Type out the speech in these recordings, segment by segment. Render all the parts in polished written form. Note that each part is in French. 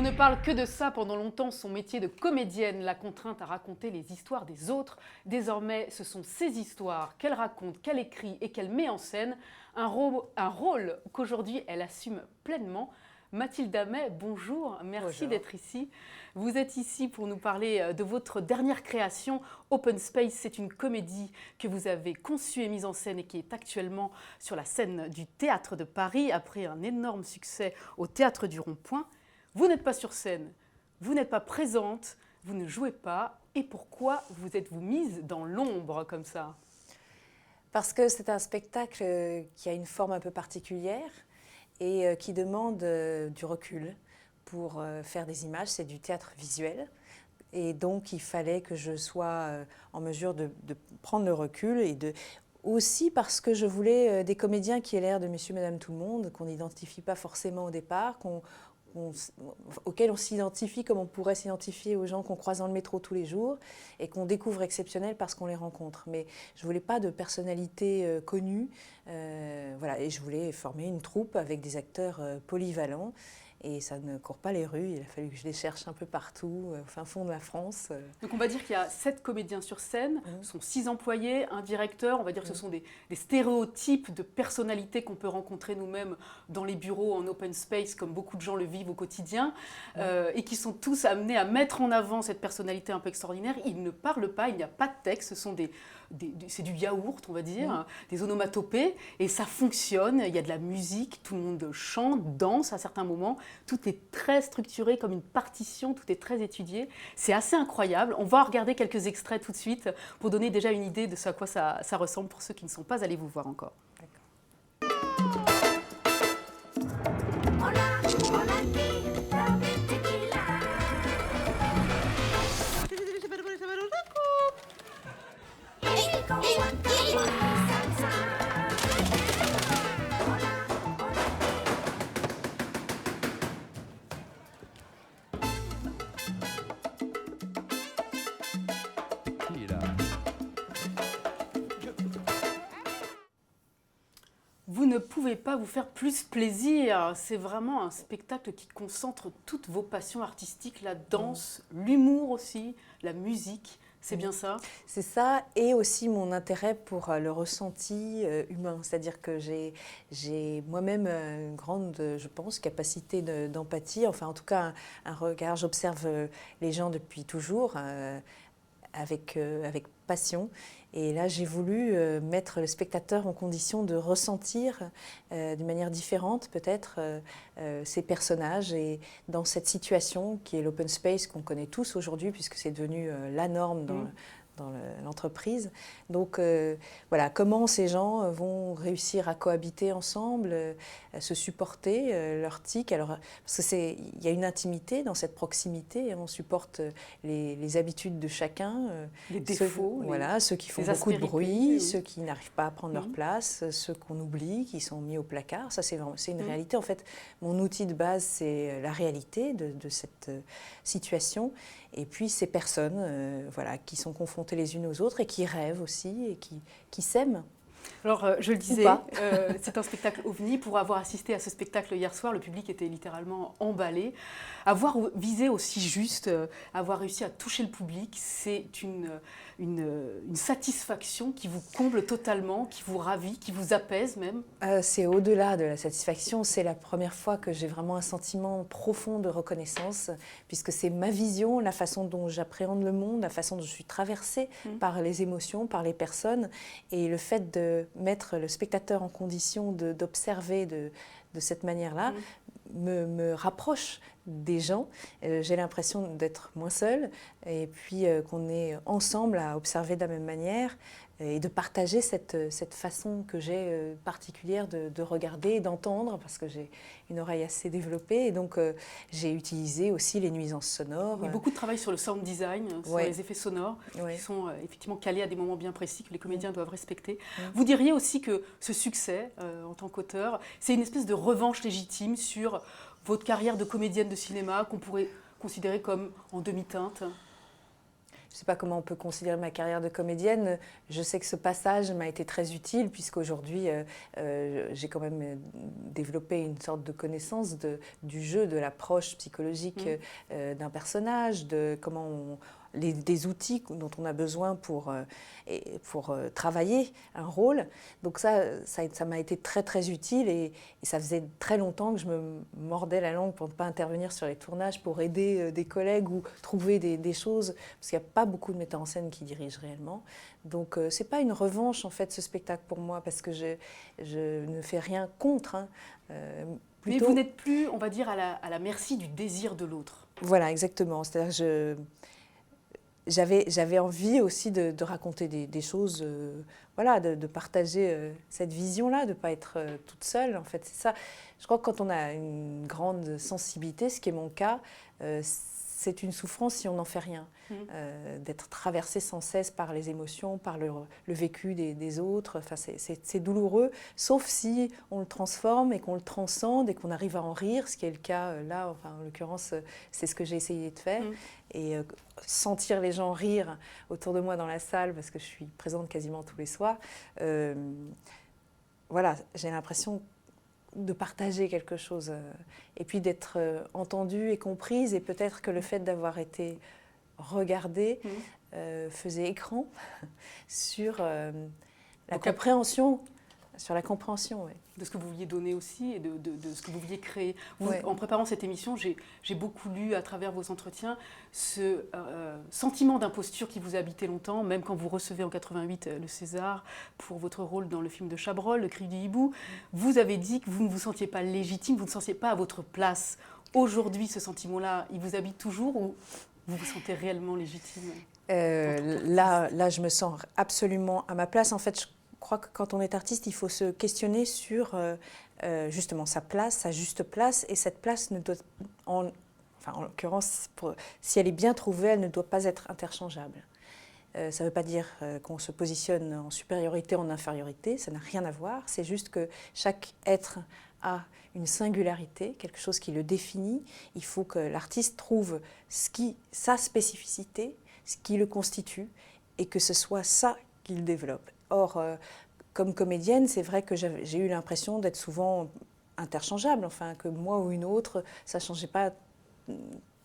ne parle que de ça pendant longtemps, son métier de comédienne l'a contrainte à raconter les histoires des autres. Désormais, ce sont ses histoires qu'elle raconte, qu'elle écrit et qu'elle met en scène, un rôle qu'aujourd'hui elle assume pleinement. Mathilde Amet, bonjour, merci d'être ici. Vous êtes ici pour nous parler de votre dernière création, Open Space. C'est une comédie que vous avez conçue et mise en scène et qui est actuellement sur la scène du Théâtre de Paris après un énorme succès au Théâtre du Rond-Point. Vous n'êtes pas sur scène, vous n'êtes pas présente, vous ne jouez pas. Et pourquoi vous êtes-vous mise dans l'ombre comme ça? Parce que c'est un spectacle qui a une forme un peu particulière et qui demande du recul pour faire des images. C'est du théâtre visuel. Et donc, il fallait que je sois en mesure de prendre le recul et aussi parce que je voulais des comédiens qui aient l'air de Monsieur, Madame, tout le monde, qu'on n'identifie pas forcément au départ, auxquels on s'identifie comme on pourrait s'identifier aux gens qu'on croise dans le métro tous les jours et qu'on découvre exceptionnels parce qu'on les rencontre. Mais je ne voulais pas de personnalité connue, voilà, et je voulais former une troupe avec des acteurs polyvalents. Et ça ne court pas les rues, il a fallu que je les cherche un peu partout, au fin fond de la France. Donc on va dire qu'il y a 7 comédiens sur scène, ce sont 6 employés, un directeur, on va dire que ce sont des stéréotypes de personnalités qu'on peut rencontrer nous-mêmes dans les bureaux en open space, comme beaucoup de gens le vivent au quotidien, et qui sont tous amenés à mettre en avant cette personnalité un peu extraordinaire. Ils ne parlent pas, il n'y a pas de texte, ce sont c'est du yaourt, on va dire, des onomatopées, et ça fonctionne, il y a de la musique, tout le monde chante, danse à certains moments, tout est très structuré comme une partition, tout est très étudié, c'est assez incroyable. On va regarder quelques extraits tout de suite pour donner déjà une idée de ce à quoi ça ressemble pour ceux qui ne sont pas allés vous voir encore. Vous ne pouvez pas vous faire plus plaisir. C'est vraiment un spectacle qui concentre toutes vos passions artistiques, la danse, l'humour aussi, la musique. C'est bien ça? C'est ça, et aussi mon intérêt pour le ressenti humain. C'est-à-dire que j'ai moi-même une grande, je pense, capacité d'empathie. Enfin, en tout cas, un regard. J'observe les gens depuis toujours avec passion. Et là, j'ai voulu mettre le spectateur en condition de ressentir d'une manière différente, peut-être, ces personnages. Et dans cette situation qui est l'open space qu'on connaît tous aujourd'hui, puisque c'est devenu la norme dans l'entreprise. Donc voilà, comment ces gens vont réussir à cohabiter ensemble, à se supporter, leurs tics. Alors, parce qu'il y a une intimité dans cette proximité, on supporte les habitudes de chacun. Les défauts. Voilà, ceux qui font beaucoup de bruit, ceux qui n'arrivent pas à prendre leur place, ceux qu'on oublie, qui sont mis au placard. Ça, c'est une réalité. En fait, mon outil de base, c'est la réalité de cette situation. Et puis ces personnes voilà, qui sont confrontées les unes aux autres et qui rêvent aussi et qui s'aiment. Alors, je le disais, c'est un spectacle OVNI. Pour avoir assisté à ce spectacle hier soir, le public était littéralement emballé. Avoir visé aussi juste, avoir réussi à toucher le public, c'est une satisfaction qui vous comble totalement, qui vous ravit, qui vous apaise même. C'est au-delà de la satisfaction. C'est la première fois que j'ai vraiment un sentiment profond de reconnaissance, puisque c'est ma vision, la façon dont j'appréhende le monde, la façon dont je suis traversée par les émotions, par les personnes. Et le fait de mettre le spectateur en condition d'observer de cette manière-là me rapproche des gens. J'ai l'impression d'être moins seule et puis qu'on est ensemble à observer de la même manière et de partager cette façon que j'ai particulière de regarder et d'entendre, parce que j'ai une oreille assez développée, et donc j'ai utilisé aussi les nuisances sonores. Il y a beaucoup de travail sur le sound design, sur les effets sonores, qui sont effectivement calés à des moments bien précis que les comédiens doivent respecter. Vous diriez aussi que ce succès, en tant qu'auteur, c'est une espèce de revanche légitime sur votre carrière de comédienne de cinéma qu'on pourrait considérer comme en demi-teinte? je ne sais pas comment on peut considérer ma carrière de comédienne. Je sais que ce passage m'a été très utile puisqu'aujourd'hui, j'ai quand même développé une sorte de connaissance du jeu, de l'approche psychologique d'un personnage, de comment des outils dont on a besoin pour travailler un rôle. Donc ça m'a été très très utile et ça faisait très longtemps que je me mordais la langue pour ne pas intervenir sur les tournages, pour aider des collègues ou trouver des choses, parce qu'il n'y a pas beaucoup de metteurs en scène qui dirigent réellement. Donc c'est pas une revanche en fait ce spectacle pour moi, parce que je ne fais rien contre. Hein. Mais vous n'êtes plus, on va dire, à la merci du désir de l'autre. Voilà, exactement. C'est-à-dire que j'avais envie aussi de raconter des choses, voilà, de partager cette vision-là, de ne pas être toute seule. En fait, c'est ça. Je crois que quand on a une grande sensibilité, ce qui est mon cas, c'est une souffrance si on n'en fait rien. D'être traversé sans cesse par les émotions, par le vécu des autres. Enfin, c'est douloureux, sauf si on le transforme et qu'on le transcende et qu'on arrive à en rire, ce qui est le cas là. Enfin, en l'occurrence, c'est ce que j'ai essayé de faire. Et sentir les gens rire autour de moi dans la salle, parce que je suis présente quasiment tous les soirs, voilà, j'ai l'impression de partager quelque chose et puis d'être entendue et comprise, et peut-être que le fait d'avoir été regardée faisait écran sur la compréhension. Sur la compréhension, oui. De ce que vous vouliez donner aussi et de ce que vous vouliez créer. En préparant cette émission, j'ai beaucoup lu à travers vos entretiens ce sentiment d'imposture qui vous a habité longtemps, même quand vous recevez en 88 le César pour votre rôle dans le film de Chabrol, Le Cri du hibou. Vous avez dit que vous ne vous sentiez pas légitime, vous ne sentiez pas à votre place. Aujourd'hui, ce sentiment-là, il vous habite toujours ou vous vous sentez réellement légitime? Là, je me sens absolument à ma place. En fait, je crois que quand on est artiste, il faut se questionner sur justement sa place, sa juste place. Et cette place ne doit, en l'occurrence, si elle est bien trouvée, elle ne doit pas être interchangeable. Ça ne veut pas dire qu'on se positionne en supériorité, en infériorité, ça n'a rien à voir. C'est juste que chaque être a une singularité, quelque chose qui le définit. Il faut que l'artiste trouve sa spécificité, ce qui le constitue, et que ce soit ça qu'il développe. Or, comme comédienne, c'est vrai que j'ai eu l'impression d'être souvent interchangeable, enfin, que moi ou une autre, ça ne changeait pas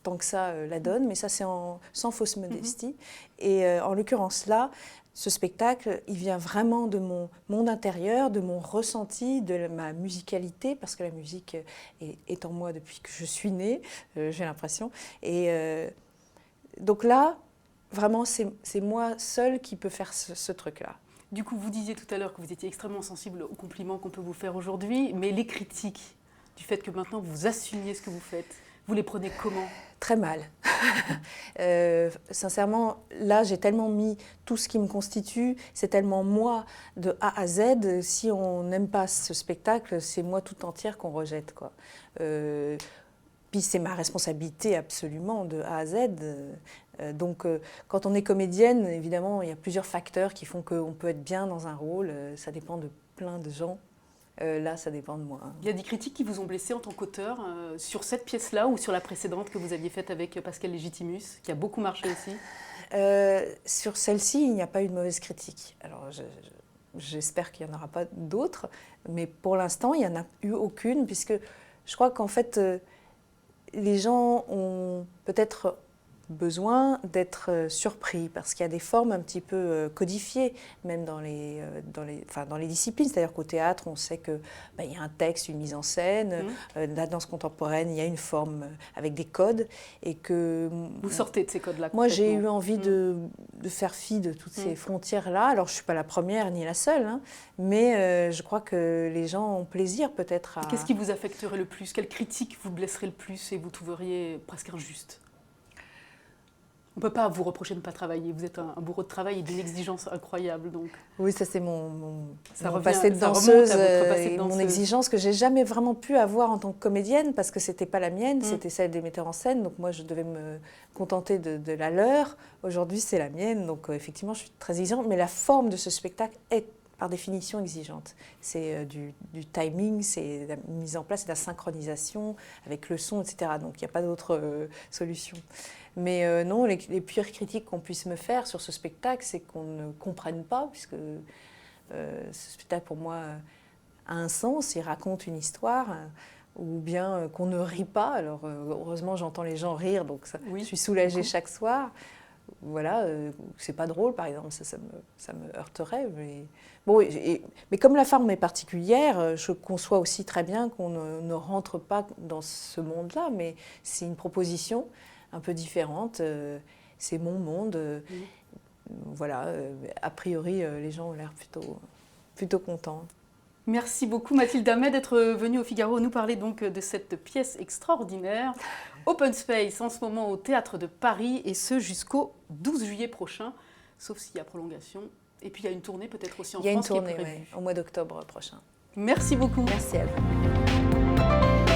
tant que ça la donne, mais ça c'est sans fausse modestie. Et en l'occurrence là, ce spectacle, il vient vraiment de mon intérieur, de mon ressenti, de ma musicalité, parce que la musique est en moi depuis que je suis née, j'ai l'impression. Et donc là, vraiment, c'est moi seule qui peux faire ce truc-là. Du coup, vous disiez tout à l'heure que vous étiez extrêmement sensible aux compliments qu'on peut vous faire aujourd'hui, mais les critiques du fait que maintenant vous assumiez ce que vous faites, vous les prenez comment? Très mal. Sincèrement, là, j'ai tellement mis tout ce qui me constitue, c'est tellement moi de A à Z. Si on n'aime pas ce spectacle, c'est moi tout entière qu'on rejette, quoi. Puis c'est ma responsabilité absolument de A à Z. Donc quand on est comédienne, évidemment, il y a plusieurs facteurs qui font qu'on peut être bien dans un rôle. Ça dépend de plein de gens. Là, ça dépend de moi. Il y a des critiques qui vous ont blessé en tant qu'auteur sur cette pièce-là ou sur la précédente que vous aviez faite avec Pascal Légitimus, qui a beaucoup marché aussi? Sur celle-ci, il n'y a pas eu de mauvaise critique. Alors, j'espère qu'il n'y en aura pas d'autres, mais pour l'instant, il n'y en a eu aucune, puisque je crois qu'en fait, les gens ont peut-être besoin d'être surpris, parce qu'il y a des formes un petit peu codifiées, même dans les disciplines. C'est-à-dire qu'au théâtre, on sait qu'il y a un texte, une mise en scène. La danse contemporaine, il y a une forme avec des codes. Et que, vous sortez de ces codes-là? Moi, j'ai eu envie de faire fi de toutes ces frontières-là. Alors, je ne suis pas la première ni la seule, hein, mais je crois que les gens ont plaisir peut-être à... Qu'est-ce qui vous affecterait le plus? Quelle critique vous blesserait le plus et vous trouveriez presque injuste? On ne peut pas vous reprocher de ne pas travailler. Vous êtes un bourreau de travail et d'une exigence incroyable. Donc. Oui, ça c'est mon passé de danseuse et mon exigence que j'ai jamais vraiment pu avoir en tant que comédienne, parce que c'était pas la mienne, c'était celle des metteurs en scène. Donc moi, je devais me contenter de la leur. Aujourd'hui, c'est la mienne. Donc effectivement, je suis très exigeante. Mais la forme de ce spectacle est par définition exigeante. C'est du timing, c'est la mise en place, c'est la synchronisation avec le son, etc. Donc il n'y a pas d'autre solution. Mais non, les pires critiques qu'on puisse me faire sur ce spectacle, c'est qu'on ne comprenne pas, puisque ce spectacle, pour moi, a un sens, il raconte une histoire, ou bien qu'on ne rit pas. Alors, heureusement, j'entends les gens rire, donc je suis soulagée chaque soir. Voilà, c'est pas drôle, par exemple, ça me heurterait. Mais, bon, mais comme la forme est particulière, je conçois aussi très bien qu'on ne rentre pas dans ce monde-là, mais c'est une proposition un peu différente. C'est mon monde. Voilà, a priori, les gens ont l'air plutôt contents. Merci beaucoup Mathilde Hamet d'être venue au Figaro nous parler donc de cette pièce extraordinaire. Open Space en ce moment au Théâtre de Paris et ce jusqu'au 12 juillet prochain, sauf s'il y a prolongation. Et puis il y a une tournée peut-être aussi en France. Il y a une tournée, au mois d'octobre prochain. Merci beaucoup. Merci à vous.